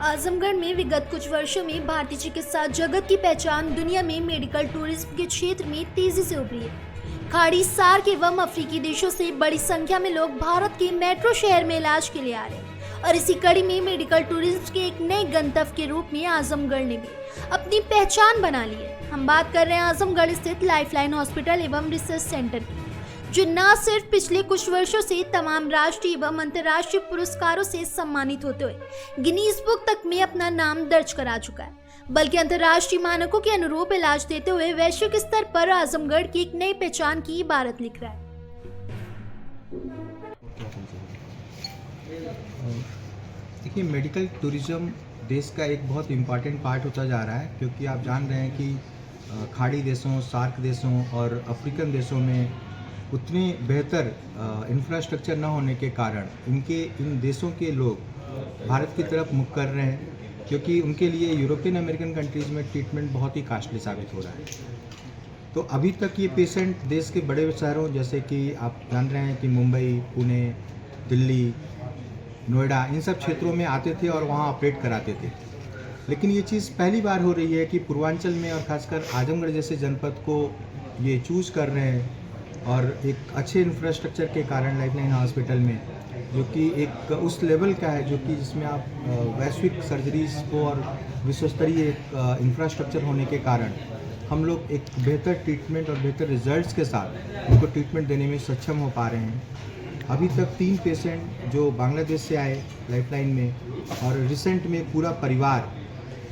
आजमगढ़ में विगत कुछ वर्षों में भारतीय चिकित्सा जगत की पहचान दुनिया में मेडिकल टूरिज्म के क्षेत्र में तेजी से उभरी है। खाड़ी, सार्क एवं अफ्रीकी देशों से बड़ी संख्या में लोग भारत के मेट्रो शहर में इलाज के लिए आ रहे हैं और इसी कड़ी में मेडिकल टूरिज्म के एक नए गंतव्य के रूप में आजमगढ़ ने भी अपनी पहचान बना ली है। हम बात कर रहे हैं आजमगढ़ स्थित लाइफलाइन हॉस्पिटल एवं रिसर्च सेंटर की, जो न सिर्फ पिछले कुछ वर्षों से तमाम राष्ट्रीय एवं अंतर्राष्ट्रीय पुरस्कारों से सम्मानित होते हुए गिनीज बुक तक में अपना नाम दर्ज करा चुका है, बल्कि अंतर्राष्ट्रीय मानकों के अनुरूप इलाज देते हुए वैश्विक स्तर पर आजमगढ़ की एक नई पहचान की इबारत लिख रहा है। देखिए, मेडिकल टूरिज्म देश का एक बहुत इम्पॉर्टेंट पार्ट होता जा रहा है, क्योंकि आप जान रहे हैं कि खाड़ी देशों, सार्क देशों और अफ्रीकन देशों में उतने बेहतर इंफ्रास्ट्रक्चर न होने के कारण इन देशों के लोग भारत की तरफ मुख कर रहे हैं, क्योंकि उनके लिए यूरोपियन अमेरिकन कंट्रीज़ में ट्रीटमेंट बहुत ही कॉस्टली साबित हो रहा है। तो अभी तक ये पेशेंट देश के बड़े शहरों जैसे कि आप जान रहे हैं कि मुंबई, पुणे, दिल्ली, नोएडा, इन सब क्षेत्रों में आते थे और वहाँ ऑपरेट कराते थे। लेकिन ये चीज़ पहली बार हो रही है कि पूर्वांचल में और ख़ासकर आजमगढ़ जैसे जनपद को ये चूज़ कर रहे हैं, और एक अच्छे इंफ्रास्ट्रक्चर के कारण लाइफलाइन हॉस्पिटल में, जो कि एक उस लेवल का है जो कि जिसमें आप वैश्विक सर्जरीज को और विश्वस्तरीय इंफ्रास्ट्रक्चर होने के कारण हम लोग एक बेहतर ट्रीटमेंट और बेहतर रिजल्ट्स के साथ उनको ट्रीटमेंट देने में सक्षम हो पा रहे हैं। अभी तक 3 पेशेंट जो बांग्लादेश से आए लाइफलाइन में, और रिसेंट में पूरा परिवार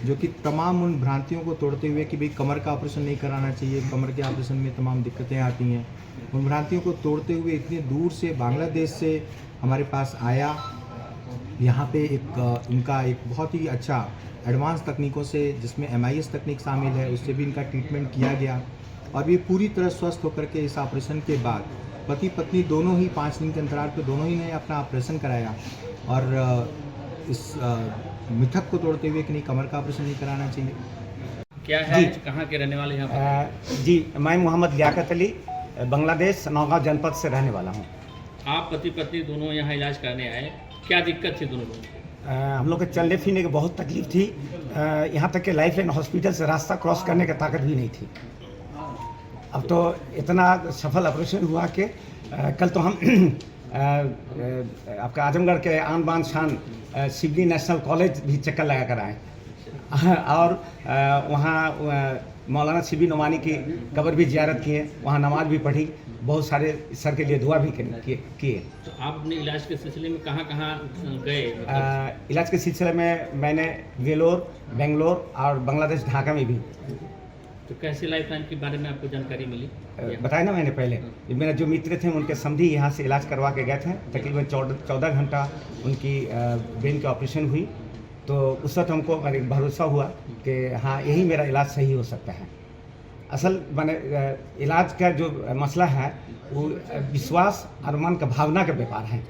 जो कि तमाम उन भ्रांतियों को तोड़ते हुए कि भाई कमर का ऑपरेशन नहीं कराना चाहिए, कमर के ऑपरेशन में तमाम दिक्कतें आती हैं, उन भ्रांतियों को तोड़ते हुए इतने दूर से बांग्लादेश से हमारे पास आया। यहाँ पे इनका एक बहुत ही अच्छा एडवांस तकनीकों से, जिसमें MIS तकनीक शामिल है, उससे भी इनका ट्रीटमेंट किया गया और ये पूरी तरह स्वस्थ होकर के इस ऑपरेशन के बाद पति पत्नी दोनों ही 5 दिन के अंतराल पर दोनों ही ने अपना ऑपरेशन कराया, और इस मिथक को तोड़ते हुए कि नहीं कमर का ऑपरेशन नहीं कराना चाहिए। क्या है, कहाँ के रहने वाले यहाँ पर? जी, मैं मोहम्मद लियाकत अली, बांग्लादेश, नौगांव जनपद से रहने वाला हूँ। आप पति पत्नी दोनों यहाँ इलाज करने आए, क्या दिक्कत थी दोनों लोगों? हम लोग के चलने फिरने की बहुत तकलीफ थी। यहाँ तक कि लाइफलाइन हॉस्पिटल से रास्ता क्रॉस करने की ताकत भी नहीं थी। अब तो इतना सफल ऑपरेशन हुआ कि कल तो हम आपका आजमगढ़ के आन बान शान सिडनी नेशनल कॉलेज भी चक्कर लगा कर आए और वहाँ मौलाना शिबी नोमानी की कब्र भी जियारत किए, वहाँ नमाज भी पढ़ी, बहुत सारे सर के लिए दुआ भी किए। तो आप अपने इलाज के सिलसिले में कहाँ कहाँ गए? इलाज के सिलसिले में मैंने वेलोर, बेंगलोर और बांग्लादेश ढाका में भी। तो कैसे लाइफलाइन के बारे में आपको जानकारी मिली? बताया ना मैंने पहले, मेरा जो मित्र थे उनके समधी यहाँ से इलाज करवा के गए थे। तकरीबन 14 घंटा उनकी ब्रेन की ऑपरेशन हुई, तो उस वक्त हमको भरोसा हुआ कि हाँ, यही मेरा इलाज सही हो सकता है। असल मैंने इलाज का जो मसला है वो विश्वास और मन का भावना का व्यापार है,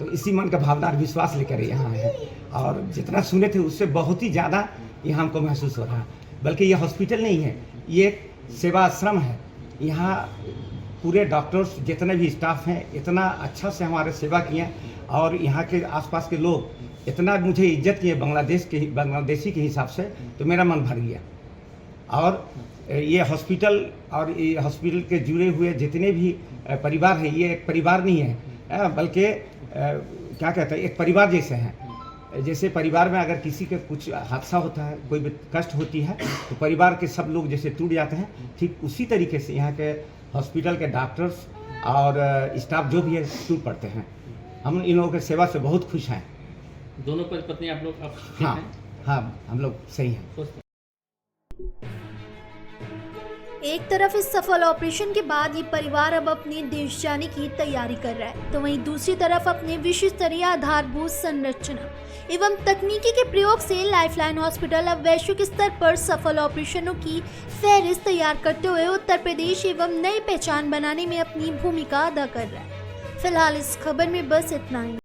तो इसी मन का भावना और विश्वास लेकर यहाँ है, और जितना सुने थे उससे बहुत ही ज़्यादा यहाँ हमको महसूस हो रहा है। बल्कि ये हॉस्पिटल नहीं है, ये एक सेवा आश्रम है। यहाँ पूरे डॉक्टर्स जितने भी स्टाफ हैं इतना अच्छा से हमारे सेवा किए, और यहाँ के आसपास के लोग इतना मुझे इज्जत किए बांग्लादेशी के हिसाब से, तो मेरा मन भर गया। और ये हॉस्पिटल और ये हॉस्पिटल के जुड़े हुए जितने भी परिवार हैं, ये एक परिवार नहीं है, बल्कि क्या कहते हैं, एक परिवार जैसे हैं। जैसे परिवार में अगर किसी का कुछ हादसा होता है, कोई भी कष्ट होती है, तो परिवार के सब लोग जैसे टूट जाते हैं, ठीक उसी तरीके से यहाँ के हॉस्पिटल के डॉक्टर्स और स्टाफ जो भी है टूट पड़ते हैं। हम इन लोगों की सेवा से बहुत खुश हैं। दोनों पति पत्नी आप लोग ठीक हाँ हैं? हाँ, हम लोग सही हैं। एक तरफ इस सफल ऑपरेशन के बाद ये परिवार अब अपने देश जाने की तैयारी कर रहा है, तो वहीं दूसरी तरफ अपने विश्व स्तरीय आधारभूत संरचना एवं तकनीकी के प्रयोग से लाइफलाइन हॉस्पिटल अब वैश्विक स्तर पर सफल ऑपरेशनों की फहरिस्त तैयार करते हुए उत्तर प्रदेश एवं नई पहचान बनाने में अपनी भूमिका अदा कर रहा है। फिलहाल इस खबर में बस इतना ही।